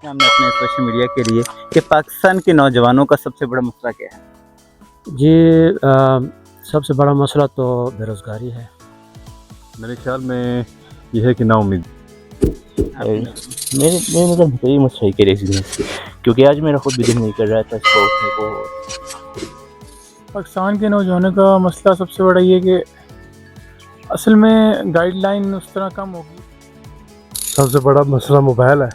ہم نے اپنے سوشل میڈیا کے لیے کہ پاکستان کے نوجوانوں کا سب سے بڑا مسئلہ کیا ہے؟ جی سب سے بڑا مسئلہ تو بے روزگاری ہے. میرے خیال میں یہ ہے کہ نا امید. میرے نظر میں تو یہ مسئلہ ہے کہ ریزیڈنس، کیونکہ آج میرا خود بھی دل نہیں کر رہا تھا اس کو اٹھنے کو. پاکستان کے نوجوانوں کا مسئلہ سب سے بڑا یہ کہ اصل میں گائیڈ لائن اس طرح کم ہوگی. سب سے بڑا مسئلہ موبائل ہے.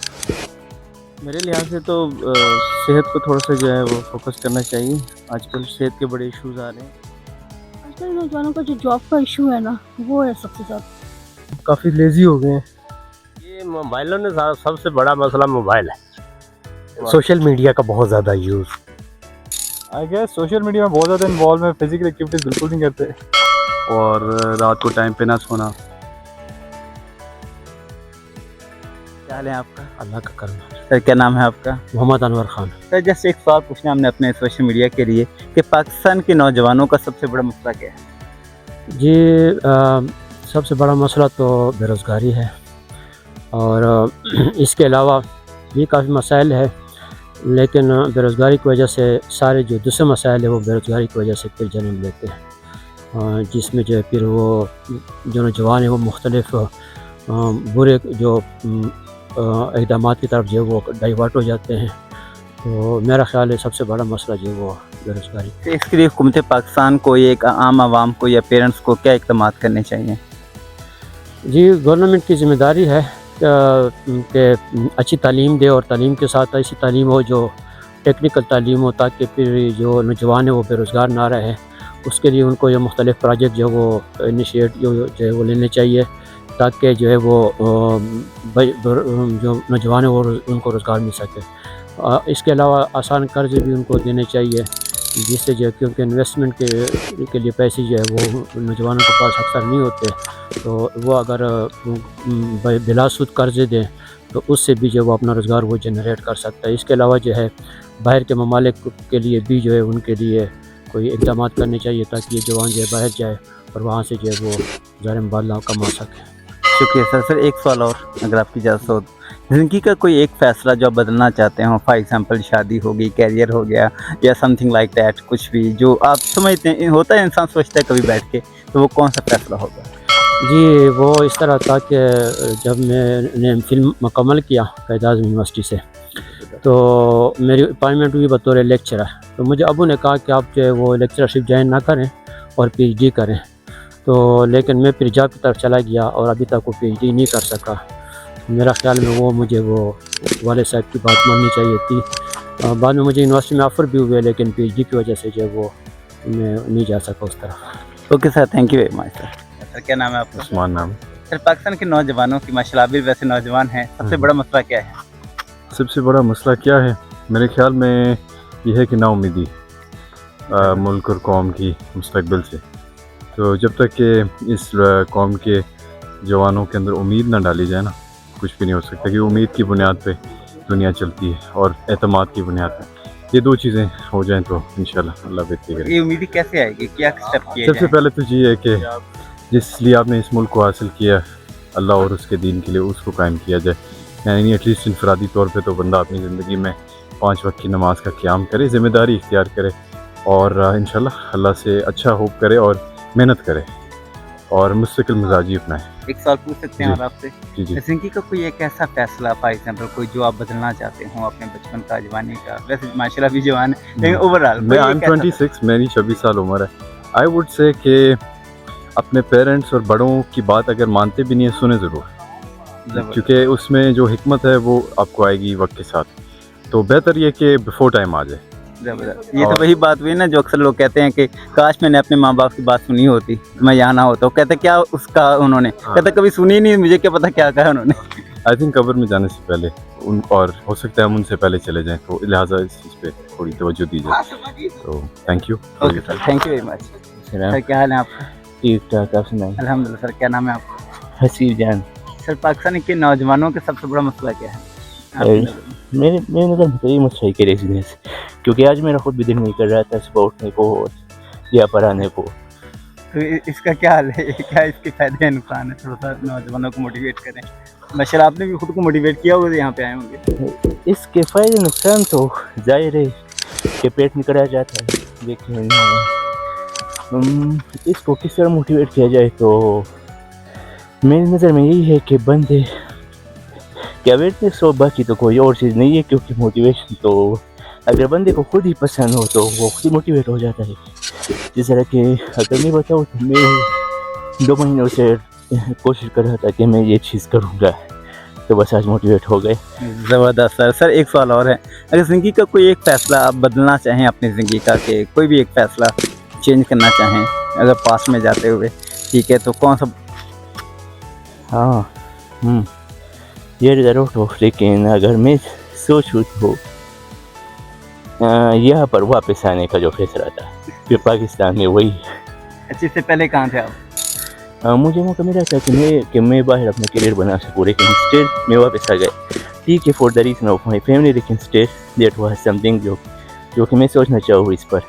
میرے لحاظ سے تو صحت کو تھوڑا سا جو ہے وہ فوکس کرنا چاہیے. آج کل صحت کے بڑے ایشوز آ رہے ہیں. آج کل نوجوانوں کا جو جاب کا ایشو ہے نا، وہ ہے سب سے زیادہ. کافی لیزی ہو گئے ہیں. یہ موبائلوں نے سب سے بڑا مسئلہ موبائل ہے. سوشل میڈیا کا بہت زیادہ use. I guess social media میں بہت زیادہ انوالو ہے، فزیکل ایکٹیویٹیز بالکل نہیں کرتے. اور رات کو ٹائم پہ نہ سونا. کیا حال ہے آپ کا؟ اللہ کا کرم. سر کیا نام ہے آپ کا؟ محمد انور خان. سر جیسے ایک سوال پوچھنا ہم نے اپنے سوشل میڈیا کے لیے کہ پاکستان کے نوجوانوں کا سب سے بڑا مسئلہ کیا ہے؟ جی سب سے بڑا مسئلہ تو بے روزگاری ہے، اور اس کے علاوہ بھی کافی مسائل ہے، لیکن بے روزگاری کی وجہ سے سارے جو دوسرے مسائل ہیں وہ بے روزگاری کی وجہ سے پھر جنم لیتے ہیں، جس میں جو ہے پھر وہ جو نوجوان ہیں وہ مختلف برے جو اقدامات کی طرف جو ہے وہ ڈائیورٹ ہو جاتے ہیں. تو میرا خیال ہے سب سے بڑا مسئلہ جو ہے وہ بے روزگاری. اس کے لیے حکومت پاکستان کو ایک عام عوام کو یا پیرنٹس کو کیا اقدامات کرنے چاہیے؟ جی گورنمنٹ کی ذمہ داری ہے کہ اچھی تعلیم دے، اور تعلیم کے ساتھ ایسی تعلیم ہو جو ٹیکنیکل تعلیم ہو، تاکہ پھر جو نوجوان ہیں وہ بے روزگار نہ رہے. اس کے لیے ان کو یہ مختلف پروجیکٹ جو وہ انیشیٹ جو ہے وہ لینے چاہیے، تاکہ جو ہے وہ جو نوجوان ہیں وہ ان کو روزگار مل سکے. اس کے علاوہ آسان قرض بھی ان کو دینے چاہیے، جس سے جو ہے کیونکہ انویسٹمنٹ کے لیے پیسے جو ہے وہ نوجوانوں کے پاس اکثر نہیں ہوتے، تو وہ اگر بلا سود قرضے دیں تو اس سے بھی جو وہ اپنا روزگار وہ جنریٹ کر سکتا ہے. اس کے علاوہ جو ہے باہر کے ممالک کے لیے بھی جو ہے ان کے لیے کوئی اقدامات کرنے چاہیے، تاکہ یہ جوان جو ہے باہر جائے اور وہاں سے جو ہے وہ زر مبادلہ کما سکے. شکریہ سر. سر ایک سوال اور اگر آپ کی اجازت ہو، زندگی کا کوئی ایک فیصلہ جو آپ بدلنا چاہتے ہوں، فار ایگزامپل شادی ہوگی، کیریئر ہو گیا، یا سم تھنگ لائک دیٹ، کچھ بھی جو آپ سمجھتے ہیں ہوتا ہے انسان سوچتا ہے کبھی بیٹھ کے، تو وہ کون سا فیصلہ ہوگا؟ جی وہ اس طرح تھا کہ جب میں نے فلم مکمل کیا قائد اعظم یونیورسٹی سے، تو میری اپائنٹمنٹ ہوئی بطور لیکچرر. تو مجھے ابو نے کہا کہ آپ جو ہے وہ لیکچرشپ جوائن نہ کریں اور پی ایچ ڈی کریں. تو لیکن میں پھر جاب کی طرف چلا گیا اور ابھی تک وہ پی ایچ ڈی نہیں کر سکا. میرا خیال میں وہ مجھے وہ والد صاحب کی بات ماننی چاہیے تھی. بعد میں مجھے یونیورسٹی میں آفر بھی ہوئے، لیکن پی ایچ ڈی کی وجہ سے جو ہے وہ میں نہیں جا سکا اس طرف. Okay sir, thank you very much sir. Sir کیا نام ہے آپ کا؟ عثمان نام. سر پاکستان کے نوجوانوں کی ماشاء اللہ بھی ویسے نوجوان ہیں، سب سے بڑا مسئلہ کیا ہے؟ سب سے بڑا مسئلہ کیا ہے؟ میرے خیال میں یہ ہے کہ نا امیدی ملک اور قوم کی مستقبل سے. تو جب تک کہ اس قوم کے جوانوں کے اندر امید نہ ڈالی جائے نا، کچھ بھی نہیں ہو سکتا. کہ امید کی بنیاد پہ دنیا چلتی ہے، اور اعتماد کی بنیاد پہ. یہ دو چیزیں ہو جائیں تو انشاءاللہ اللہ بہتری کرے. یہ امیدی کیسے آئے گی؟ کیا اسٹیپ کیے سب سے پہلے تو یہ ہے کہ جس لیے آپ نے اس ملک کو حاصل کیا، اللہ اور اس کے دین کے لیے، اس کو قائم کیا جائے. یعنی ایٹ لیسٹ انفرادی طور پہ تو بندہ اپنی زندگی میں 5 وقت کی نماز کا قیام کرے، ذمہ داری اختیار کرے، اور انشاءاللہ اللہ سے اچھا ہوپ کرے اور محنت کرے اور مستقل مزاجی اپنائے. ایک سوال پوچھ سکتے ہیں اور آپ سے؟ جی جی. زندگی کا کوئی ایک ایسا فیصلہ، فار ایگزامپل کوئی جو آپ بدلنا چاہتے ہوں اپنے بچپن کا، جوانی کا؟ ویسے ماشاء اللہ بھی جوان ہے، لیکن اوور آل میں 26، میری 26 سال عمر ہے. آئی ووڈ سے کہ اپنے پیرنٹس اور بڑوں کی بات اگر مانتے بھی نہیں ہیں، سنیں ضرور، کیونکہ اس میں جو حکمت ہے وہ آپ کو آئے گی وقت کے ساتھ. تو بہتر یہ کہ بیفور ٹائم آ جائے. یہ تو وہی بات ہوئی نا جو اکثر لوگ کہتے ہیں کہ کاش میں نے اپنے ماں باپ کی بات سنی ہوتی، میں یہاں نہ ہوتا. وہ کہتے کیا اس کا انہوں نے، کہتے کبھی سنی نہیں، مجھے کیا پتا کیا کہا انہوں نے. آئی تھنک قبر میں جانے سے پہلے اور ہو سکتا ہے ہم ان سے پہلے چلے جائیں، تو لہٰذا اس چیز پہ تھوڑی توجہ دی جائے. تو thank you. Okay sir, thank you very much. Sir کیا حال ہے آپ کا؟ ٹھیک ٹھاک. آپ سنائیں. الحمد للہ. سر کیا نام ہے آپ کا؟ حسیب جان. سر پاکستان کے نوجوانوں کا سب سے بڑا مسئلہ کیا ہے؟ میرے نظر میں تو یہ مسئلہ ہے کہ ریزیڈنس، کیونکہ آج میرا خود بھی دل نہیں کر رہا تھا اس کو اٹھنے کو یا پڑھانے کو. तो इसका क्या हाल है, क्या इसके फायदे हैं नुकसान है, थोड़ा सा नौजवानों को मोटिवेट करें। बशर आपने भी खुद को मोटिवेट किया होगा यहाँ पे आए होंगे। इसके फ़ायदे नुकसान तो ज़ाहिर है कि पेट निकला जाता है, लेकिन इसको किस तरह मोटिवेट किया जाए तो मेरी नज़र में यही है कि बंदे कि अवेयरनेस हो, बाकी तो कोई और चीज़ नहीं है, क्योंकि मोटिवेशन तो अगर बंदे को खुद ही पसंद हो तो वो खुद ही मोटिवेट हो जाता है। जिस तरह कि अगर मैं बताऊँ तो मैं 2 महीनों से कोशिश कर रहा था कि मैं ये चीज़ करूँगा, तो बस आज मोटिवेट हो गए। ज़बरदस्त सर। सर एक सवाल और है, अगर ज़िंदगी का कोई एक फ़ैसला आप बदलना चाहें अपनी ज़िंदगी का, कि कोई भी एक फ़ैसला चेंज करना चाहें अगर पास में जाते हुए, ठीक है, तो कौन सा? हाँ, ये ज़रूर हो, लेकिन अगर मैं सोचूँ तो यहाँ पर वापस आने का जो फैसला था फिर पाकिस्तान में वही। अच्छा, इससे पहले कहाँ थे आप? मुझे मौका मिला था कि मैं बाहर अपना करियर बना सकूँ, लेकिन स्टिल मैं वापस आ गया। ठीक है, for the reason of my family, लेकिन स्टिल दैट वाज समथिंग जो कि मैं सोचना चाहूँ इस पर।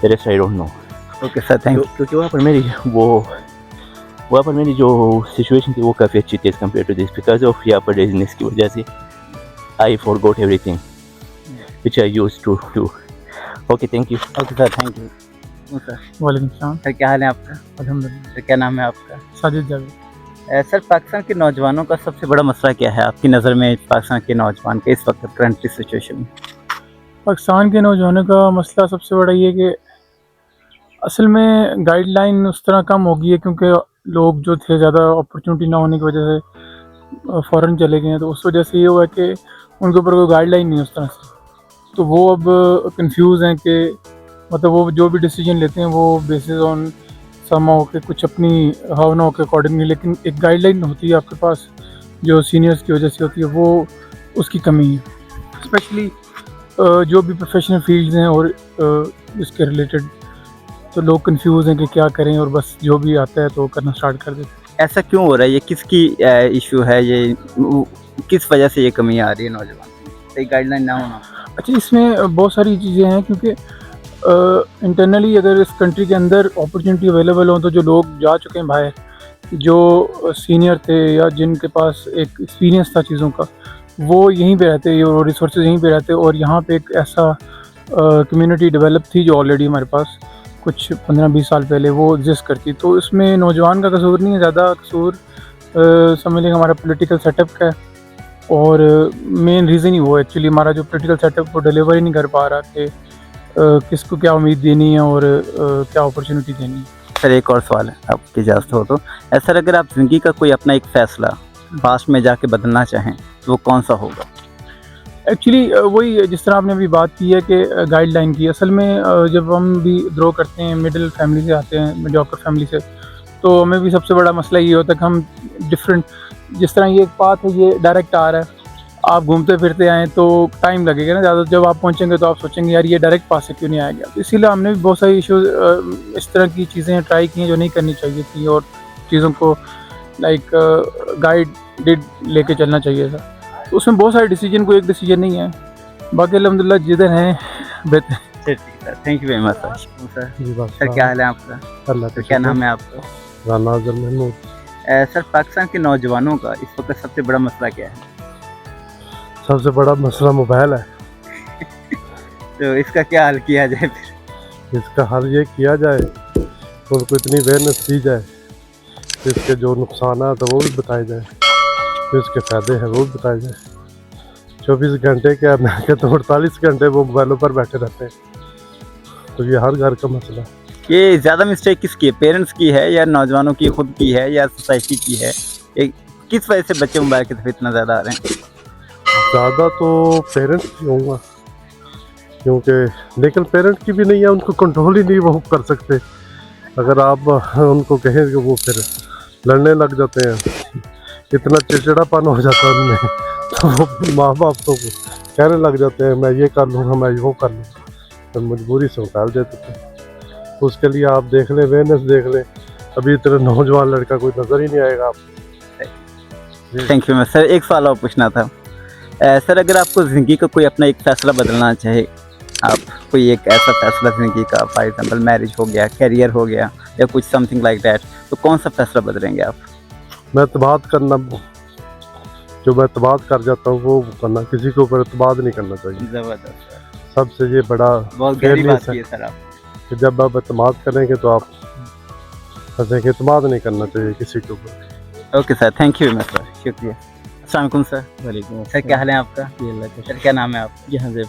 The rest I don't know. Okay sir, thank you. क्योंकि वहाँ पर मेरी जो सिचुएशन थी वो काफ़ी अच्छी थी compare to this, because of यहाँ पर बिजनेस की वजह से I forgot everything which I used to do. Okay, thank you. Okay sir, thank you. Sir वालेकुम सलाम। सर क्या हाल है आपका? अल्हम्दुलिल्लाह। सर क्या नाम है आपका? साजिद जावेद। सर पाकिस्तान के नौजवानों का सबसे बड़ा मसला क्या है आपकी नज़र में, पाकिस्तान के नौजवान के इस वक्त करंटली सिचुएशन में? पाकिस्तान के नौजवानों का मसला सबसे बड़ा ये कि असल में गाइडलाइन उस तरह कम हो गई है, क्योंकि लोग जो थे ज़्यादा अपॉर्चुनिटी ना होने की वजह से फ़ौरन चले गए हैं, तो उस वजह से ये हुआ है कि उनके ऊपर कोई गाइडलाइन नहीं है उस तरह से। तो वो अब कंफ्यूज हैं कि मतलब वो जो भी डिसीजन लेते हैं वो बेसिस ऑन समाओ के कुछ अपनी भावनाओं के अकॉर्डिंगली, लेकिन एक गाइडलाइन होती है आपके पास जो सीनियर्स की वजह से होती है, वो उसकी कमी है। स्पेशली जो भी प्रोफेशनल फील्ड्स हैं और इसके रिलेटेड, तो लोग कंफ्यूज हैं कि क्या करें, और बस जो भी आता है तो करना स्टार्ट कर देते हैं। ऐसा क्यों हो रहा है? ये किसकी इशू है? ये किस वजह से ये कमी आ रही है नौजवान में, गाइडलाइन ना होना? अच्छा, इसमें बहुत सारी चीज़ें हैं, क्योंकि इंटरनली अगर इस कंट्री के अंदर अपॉर्चुनिटी अवेलेबल हो तो जो लोग जा चुके हैं बाहर, जो सीनियर थे या जिनके पास एक एक्सपीरियंस था चीज़ों का, वो यहीं पे रहते और रिसोर्सेज यहीं पे रहते, और यहाँ पे एक ऐसा कम्युनिटी डेवलप थी जो ऑलरेडी हमारे पास कुछ 15-20 साल पहले वो एग्जिस्ट करती। तो इसमें नौजवान का कसूर नहीं है, ज़्यादा कसूर समझ लेंगे हमारा पॉलिटिकल सेटअप का है, और मेन रीज़न ही वो एक्चुअली हमारा जो पॉलिटिकल सेटअप वो डिलीवर ही नहीं कर पा रहा कि किसको क्या उम्मीद देनी है और क्या अपॉर्चुनिटी देनी है। सर एक और सवाल है, आपकी इजाज़त हो तो। सर अगर आप ज़िंदगी का कोई अपना एक फ़ैसला पास्ट में जाके बदलना चाहें तो वो कौन सा होगा? एक्चुअली वही जिस तरह आपने अभी बात की है कि गाइडलाइन की, असल में जब हम भी ग्रो करते हैं, मिडिल फैमिली से आते हैं, मीडियोकर फैमिली से, तो हमें भी सबसे बड़ा मसला ये होता है कि हम डिफरेंट, जिस तरह ये एक पाथ है ये डायरेक्ट आ रहा है, आप घूमते फिरते आएँ तो टाइम लगेगा ना ज़्यादा, जब आप पहुँचेंगे तो आप सोचेंगे यार ये डायरेक्ट पाथ से क्यों नहीं आया गया। तो इसीलिए हमने भी बहुत सारी इश्यूज़ इस तरह की चीज़ें ट्राई की हैं जो नहीं करनी चाहिए थी, और चीज़ों को लाइक गाइडेड लेके चलना चाहिए था। तो उसमें बहुत सारे डिसीजन, कोई एक डिसीजन नहीं है, बाकी अल्हम्दुलिल्लाह जिधर हैं बेहतर। Sir thank you very much sir. जी बात सर क्या हाल है आपका? अल्लाह तो क्या नाम है आपका? नाजर महमूद। सर पाकिस्तान के नौजवानों का इस वक्त सबसे बड़ा मसला क्या है? सबसे बड़ा मसला मोबाइल है। तो इसका क्या हल किया जाए फिर? इसका हल ये किया जाए, उनको इतनी अवेयरनेस दी जाए, इसके जो नुकसान है तो वो भी बताए जाए, इसके फ़ायदे हैं वो भी बताए जाए। 24 घंटे क्या, मैं कहता हूँ 48 घंटे वो मोबाइलों पर बैठे रहते हैं, तो ये हर घर का मसला है। ये ज़्यादा मिस्टेक किसकी है, पेरेंट्स की है या नौजवानों की खुद की है या सोसाइटी की है? किस वजह से बच्चे मोबाइल की तरफ इतना ज़्यादा आ रहे हैं? ज़्यादा तो पेरेंट्स ही होंगे, क्योंकि लेकिन पेरेंट्स की भी नहीं है, उनको कंट्रोल ही नहीं वो कर सकते। अगर आप उनको कहें कि वो फिर लड़ने लग जाते हैं, इतना चिड़चिड़ापन हो जाता है उनमें, तो वो माँ बाप तो कहने लग जाते हैं मैं ये कर लूँगा, मैं वो कर लूँगा, तो मजबूरी से निकाल देते थे। उसके लिए आप देख लें, अवेयरनेस देख लें, अभी इतना नौजवान लड़का कोई नज़र ही नहीं आएगा आपको। Thank you. सर एक सवाल और पूछना था। सर अगर आपको ज़िंदगी का कोई अपना एक फ़ैसला बदलना चाहे आप कोई एक ऐसा फैसला ज़िंदगी का, फॉर एग्जांपल मैरिज हो गया, करियर हो गया या कुछ समथिंग लाइक दैट, तो कौन सा फैसला बदलेंगे आप? मैं एतबाद करना, जो मैं एतबाद कर जाता हूँ वो करना, किसी के ऊपर एतबाद नहीं करना चाहिए। ज़बरदस्त, सबसे ये बड़ा बहुत गहरी बात फेलियर की है है सर आप। कि जब आप एतमाद करेंगे तो आप फंसेंगे। एतमाद नहीं करना चाहिए किसी के ऊपर। Okay sir, thank you sir, शुक्रिया। अस्सलाम वालेकुम सर। वालेकुम सर क्या हाल है आपका? सर क्या नाम है आपका? जहाँ से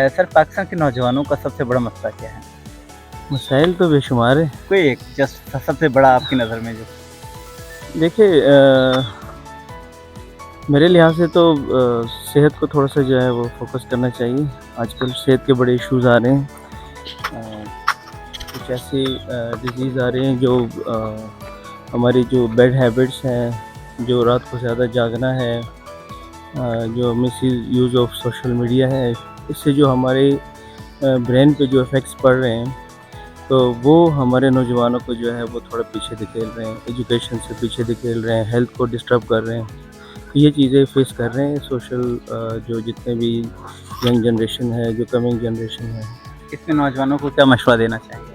सर पाकिस्तान के नौजवानों का सबसे बड़ा मसला क्या है? मसाइल तो बेशुमार है। कोई एक जस्ट सबसे बड़ा आपकी नज़र में जो। देखिए मेरे लिहाज से तो सेहत को थोड़ा सा जो है वो फोकस करना चाहिए। आजकल सेहत के बड़े इश्यूज आ रहे हैं, कुछ ऐसी डिजीज़ आ रही हैं जो हमारी जो बैड हैबिट्स हैं, जो रात को ज़्यादा जागना है, जो miss use of social media है, इससे जो हमारे ब्रेन पे जो इफ़ेक्ट्स पड़ रहे हैं, तो वो हमारे नौजवानों को जो है वो थोड़ा पीछे धकेल रहे हैं, एजुकेशन से पीछे धकेल रहे हैं, हेल्थ को डिस्टर्ब कर रहे हैं। तो ये चीज़ें फेस कर रहे हैं सोशल जो जितने भी यंग जनरेशन है, जो कमिंग जनरेशन है। इसमें नौजवानों को क्या मशवरा देना चाहिए?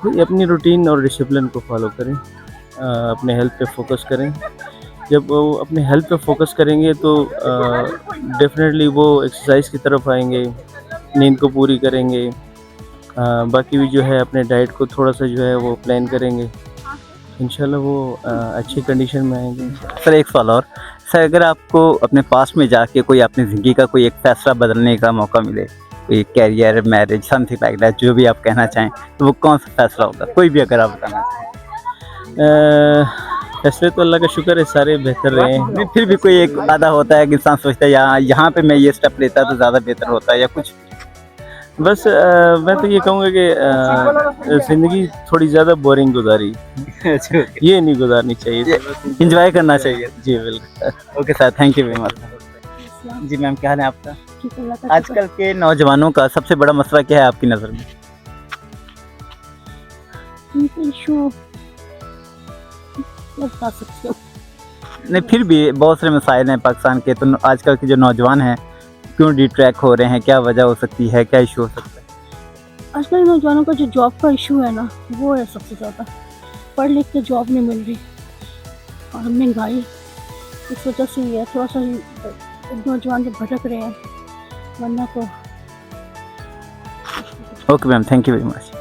तो अपनी रूटीन और डिसिप्लिन को फॉलो करें, अपने हेल्थ पे फोकस करें। जब वो अपने हेल्थ पे फोकस करेंगे तो डेफिनेटली वो एक्सरसाइज की तरफ आएंगे, नींद को पूरी करेंगे, बाकी भी जो है अपने डाइट को थोड़ा सा जो है वो प्लान करेंगे, इंशाल्लाह वो अच्छी कंडीशन में आएंगे। सर एक सवाल और, सर अगर आपको अपने पास्ट में जाके कोई अपनी ज़िंदगी का कोई एक फ़ैसला बदलने का मौका मिले, कोई career, marriage, something like that, जो भी आप कहना चाहें, तो वो कौन सा फ़ैसला होगा? कोई भी अगर आप बताना चाहें। फैसले तो अल्लाह का शुक्र है सारे बेहतर रहे हैं। नहीं, फिर भी कोई एक आधा होता है कि इंसान सोचता है यहाँ पे मैं ये स्टेप लेता तो ज़्यादा बेहतर होता है, या कुछ। बस मैं तो ये कहूँगा कि ज़िंदगी थोड़ी ज़्यादा बोरिंग गुजारी, ये नहीं गुजारनी चाहिए, इंजॉय करना चाहिए। जी बिल्कुल। Okay sir, thank you very much. जी मैम, क्या हाल है आपका? ठीक है, अल्लाह का शुक्र। आजकल के नौजवानों का सबसे बड़ा मसला क्या है आपकी नज़र में? उनके इशू क्या बता सकते हो? नहीं, फिर भी बहुत सारे मसाइल हैं पाकिस्तान के, तो आजकल के जो नौजवान हैं क्यों डिट्रैक हो रहे हैं, क्या वजह हो सकती है, क्या इशू हो सकता है? आजकल नौजवानों का जो जॉब का इशू है ना, वो है सबसे ज़्यादा। पढ़ लिख के जॉब नहीं मिल रही और महंगाई, इस वजह से ये थोड़ा सा नौजवान जो भटक रहे हैं, वरना तो okay ma'am, thank you very much.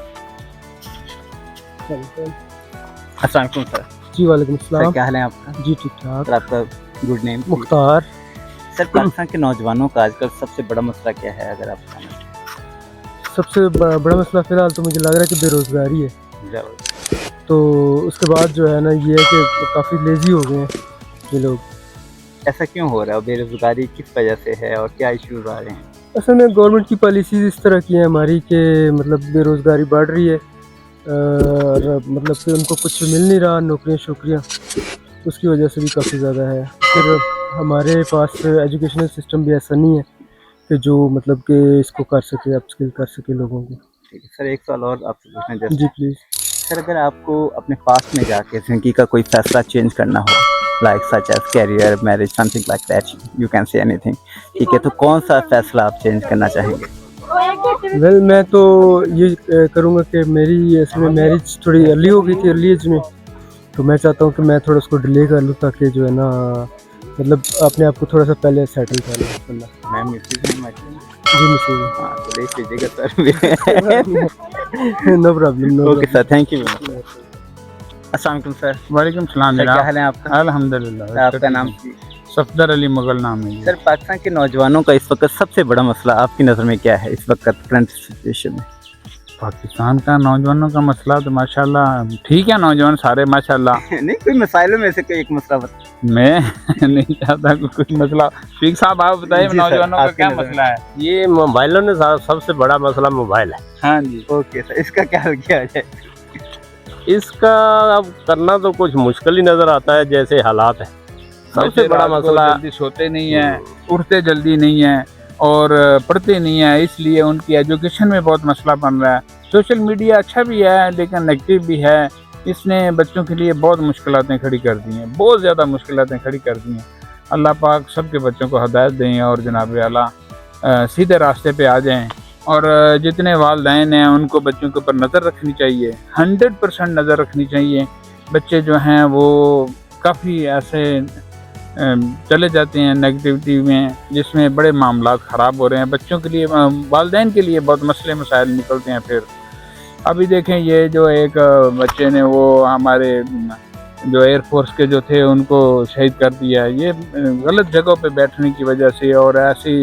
अस्सलाम वालेकुम सर। जी वालेकुम सर अस्सलाम। क्या हाल है आपका? जी ठीक ठाक। सर आपका good name? Mukhtar. Sir Pakistan के नौजवानों का आजकल सबसे बड़ा मसला क्या है, अगर आप बताना चाहें? सबसे बड़ा मसला फ़िलहाल तो मुझे लग रहा है कि बेरोज़गारी है। ज़रूर। तो उसके बाद जो है ना ये है कि काफ़ी लेज़ी हो गए हैं ये लोग। ऐसा क्यों हो रहा है? बेरोज़गारी किस वजह से है और क्या इश्यूज आ रहे हैं? असल में गवर्नमेंट की पॉलिसीज़ इस तरह की हैं हमारी कि मतलब बेरोज़गारी बढ़ रही है, और मतलब कि उनको कुछ मिल नहीं रहा, नौकरियाँ शौकरियाँ, उसकी वजह से भी काफ़ी ज़्यादा है। फिर हमारे पास एजुकेशनल सिस्टम भी ऐसा नहीं है कि जो मतलब कि इसको कर सके, अपस्किल कर सके लोगों को। ठीक है सर, एक सवाल और आपसे पूछना जस्ट। Ji please. सर अगर आपको अपने पास्ट में जाके ज़िंदगी का कोई फैसला चेंज करना हो, like such as career, marriage, something like that, you can say anything, ठीक है, तो कौन सा फैसला आप चेंज करना चाहेंगे? वेल मैं तो ये करूँगा कि मेरी इसमें मैरिज थोड़ी अर्ली हो गई थी, अर्ली एज में, तो मैं चाहता हूँ कि मैं थोड़ा उसको डिले कर लूँ ताकि जो है ना मतलब अपने आप को थोड़ा सा पहले सेटल कर लूँ। मैम मिसेज में जी मिसेज। हाँ तो देख लीजिएगा sir. No problem. Okay sir, thank you. अस्सलाम वालेकुम सर। वालेकुम सलाम। सर क्या हाल है आपका? अल्हम्दुलिल्लाह। आपका नाम? सफदर अली मुगल नाम है। सर पाकिस्तान के नौजवानों का इस वक्त सबसे बड़ा मसला आपकी नज़र में क्या है इस वक्त करंट सिचुएशन में? पाकिस्तान का नौजवानों का मसला तो माशाल्लाह ठीक है, नौजवान सारे माशाल्लाह। नहीं, कोई मसाइलों में से कोई एक मसला बता। मैं नहीं चाहता कि कुछ मसला। शेख साहब आप बताइए जी सर, नौजवानों का आपकी क्या नज़र मसला है? ये मोबाइलों ने सबसे बड़ा मसला मोबाइल है। हाँ जी। ओके सर, इसका क्या हल किया जाए? इसका अब करना तो कुछ मुश्किल ही नज़र आता है, जैसे हालात है। सबसे बच्चे बड़ा रात को मसला जल्दी सोते नहीं हैं, उठते जल्दी नहीं हैं और पढ़ते नहीं हैं, इसलिए उनकी एजुकेशन में बहुत मसला बन रहा है। सोशल मीडिया अच्छा भी है लेकिन नेगेटिव भी है, इसने बच्चों के लिए बहुत मुश्किलातें खड़ी कर दी हैं, बहुत ज़्यादा मुश्किलातें खड़ी कर दी हैं। अल्लाह पाक सबके बच्चों को हदायत दें और जनाब आला सीधे रास्ते पे आ जाएं اور جتنے والدین ہیں ان کو بچوں کے اوپر نظر رکھنی چاہیے, 100% نظر رکھنی چاہیے. بچے جو ہیں وہ کافی ایسے چلے جاتے ہیں نیگیٹیوٹی میں, جس میں بڑے معاملات خراب ہو رہے ہیں بچوں کے لیے, والدین کے لیے بہت مسئلے مسائل نکلتے ہیں. پھر ابھی دیکھیں یہ جو ایک بچے نے وہ ہمارے جو ایئر فورس کے جو تھے ان کو شہید کر دیا, یہ غلط جگہوں پہ بیٹھنے کی وجہ سے, اور ایسی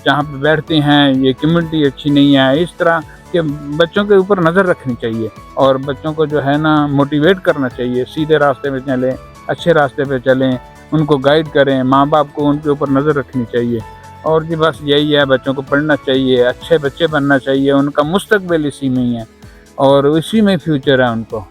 جہاں پہ بیٹھتے ہیں یہ کمیونٹی اچھی نہیں ہے. اس طرح کہ بچوں کے اوپر نظر رکھنی چاہیے اور بچوں کو جو ہے نا موٹیویٹ کرنا چاہیے, سیدھے راستے پہ چلیں, اچھے راستے پہ چلیں, ان کو گائیڈ کریں. ماں باپ کو ان کے اوپر نظر رکھنی چاہیے. اور جی بس یہی ہے, بچوں کو پڑھنا چاہیے, اچھے بچے بننا چاہیے, ان کا مستقبل اسی میں ہی ہے اور اسی میں فیوچر ہے ان کو.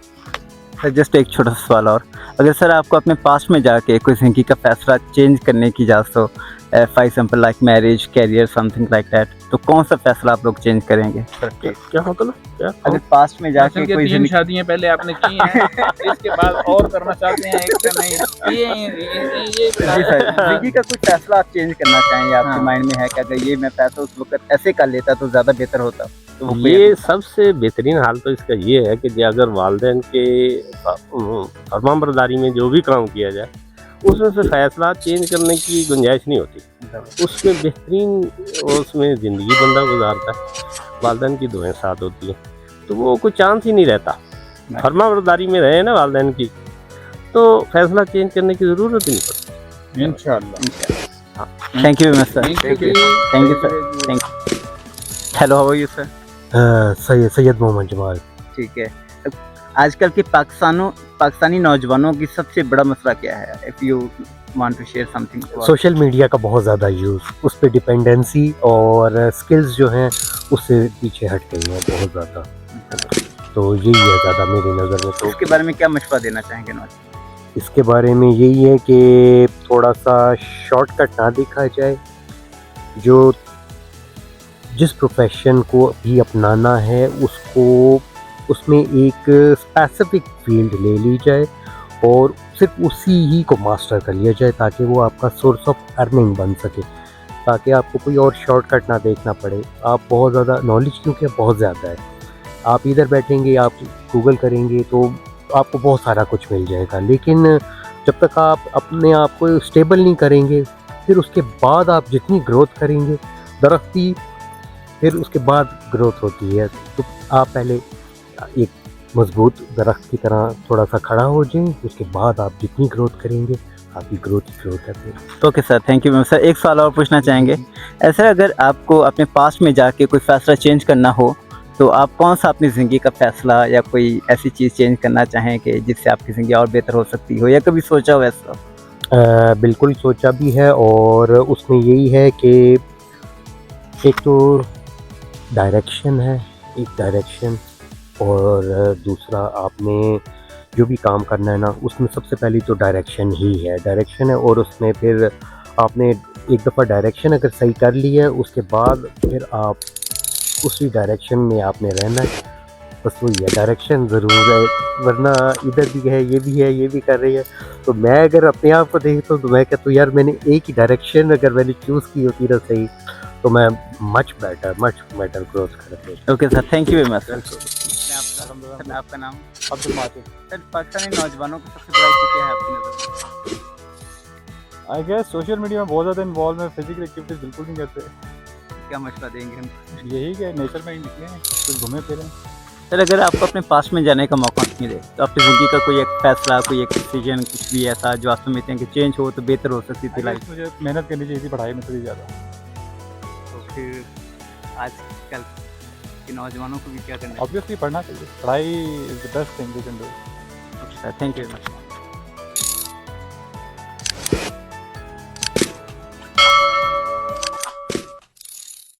سر جسٹ ایک چھوٹا سا سوال اور, اگر سر آپ کو اپنے پاسٹ میں جا کے کوئی زندگی کا فیصلہ چینج کرنے کی اجازت ہو, for example like marriage, career, something like that, تو کون سا فیصلہ آپ لوگ چینج کریں گے؟ کیا مطلب کیا اگر پاسٹ میں جا کے کہ کوئی 3 شادیاں پہلے آپ نے کی ہیں, اس کے بعد اور کرنا چاہتے ہیں, ایک سے نہیں, جی سر, زندگی کا کوئی فیصلہ آپ چینج کرنا چاہیں یا آپ کے مائنڈ میں ہے کہ اگر یہ میں فیصلہ اس وقت ایسے کر لیتا تو زیادہ بہتر ہوتا, تو وہ یہ سب سے بہترین حال تو اس کا یہ ہے کہ اگر والدین کے فرمان برداری میں جو بھی کام کیا جائے اس میں سے فیصلات چینج کرنے کی گنجائش نہیں ہوتی. اس میں بہترین اس میں زندگی بندہ گزارتا ہے, والدین کی دعائیں ساتھ ہوتی ہیں, تو وہ کوئی چانس ہی نہیں رہتا. فرمان برداری میں رہے نا والدین کی, تو فیصلہ چینج کرنے کی ضرورت ہی نہیں پڑتی. انشاءاللہ. Thank you very much sir. Thank you sir. Thank you. Hello, how are you sir? Syed Muhammad Jamal. ٹھیک ہے. آج کل کے پاکستانی نوجوانوں کی سب سے بڑا مسئلہ کیا ہے؟ If you want to share something. Social media کا بہت زیادہ یوز, اس پہ ڈپینڈنسی اور اسکلز جو ہیں اس سے پیچھے ہٹ گئی ہیں بہت زیادہ, تو یہی ہے زیادہ میری نظر میں. تو اس کے بارے میں کیا مشورہ دینا چاہیں گے نوجوان؟ اس کے بارے میں یہی ہے کہ تھوڑا سا شارٹ کٹ نہ دیکھا جائے, جو جس پروفیشن کو بھی اپنانا ہے اس میں ایک اسپیسیفک فیلڈ لے لی جائے اور صرف اسی ہی کو ماسٹر کر لیا جائے تاکہ وہ آپ کا سورس آف ارننگ بن سکے, تاکہ آپ کو کوئی اور شارٹ کٹ نہ دیکھنا پڑے. آپ بہت زیادہ نالج کیونکہ بہت زیادہ ہے, آپ ادھر بیٹھیں گے, آپ گوگل کریں گے تو آپ کو بہت سارا کچھ مل جائے گا, لیکن جب تک آپ اپنے آپ کو اسٹیبل نہیں کریں گے, پھر اس کے بعد آپ جتنی گروتھ کریں گے, درخت کی پھر اس کے بعد گروتھ ہوتی ہے, تو آپ پہلے ایک مضبوط درخت کی طرح تھوڑا سا کھڑا ہو جائیں, اس کے بعد آپ جتنی گروتھ کریں گے آپ کی گروتھ کرتے ہیں. اوکے سر, تھینک یو سر. ایک سوال اور پوچھنا چاہیں گے, ایسا اگر آپ کو اپنے پاسٹ میں جا کے کوئی فیصلہ چینج کرنا ہو تو آپ کون سا اپنی زندگی کا فیصلہ یا کوئی ایسی چیز چینج کرنا چاہیں کہ جس سے آپ کی زندگی اور بہتر ہو سکتی ہو, یا کبھی سوچا ہو ایسا؟ بالکل سوچا بھی ہے, اور اس میں یہی ہے کہ ایک تو ڈائریکشن ہے, ایک ڈائریکشن, اور دوسرا آپ نے جو بھی کام کرنا ہے نا اس میں سب سے پہلی تو ڈائریکشن ہے, اور اس میں پھر آپ نے ایک دفعہ ڈائریکشن اگر صحیح کر لی ہے اس کے بعد پھر آپ اسی ڈائریکشن میں آپ نے رہنا ہے. بس وہی ہے, ڈائریکشن ضرور ہے, ورنہ ادھر بھی ہے, یہ بھی کر رہی ہے. تو میں اگر اپنے آپ کو دیکھتا ہوں تو میں کہتا ہوں یار میں نے ایک ہی ڈائریکشن اگر میں نے چوز کی ہوتی نا صحیح, تو میں مچ بیٹر گروتھ کرتے. Okay sir, thank you very much sir. آپ کا نام؟ عبد الماجد. سر, پاکستانی نوجوانوں کو سب سے بڑا ایشو کیا ہے آپ کی نظر میں؟ آئی گیس سوشل میڈیا میں بہت زیادہ انوالو ہیں, فزیکل ایکٹیویٹیز بالکل نہیں کرتے. کیا مشورہ دیں گے ہم؟ یہی کہ نیچر میں ہی نکلیں, کچھ گھومیں پھریں. سر, اگر آپ کو اپنے پاسٹ میں جانے کا موقع ملے تو آپ کی زندگی کا کوئی ایک فیصلہ, کوئی ایک ڈیسیجن, کچھ بھی ایسا جو آپ سمجھتے ہیں کہ چینج ہو تو بہتر ہو سکتی تھی لائف؟ مجھے محنت کرنی چاہیے تھی پڑھائی میں تھوڑی زیادہ. تو پھر آج کل کے نوجوانوں کو بھی کیا کرنا ہے؟ آبویسلی پڑھنا چاہیے, پڑھائی is the best thing you can do. Okay sir, thank you very much.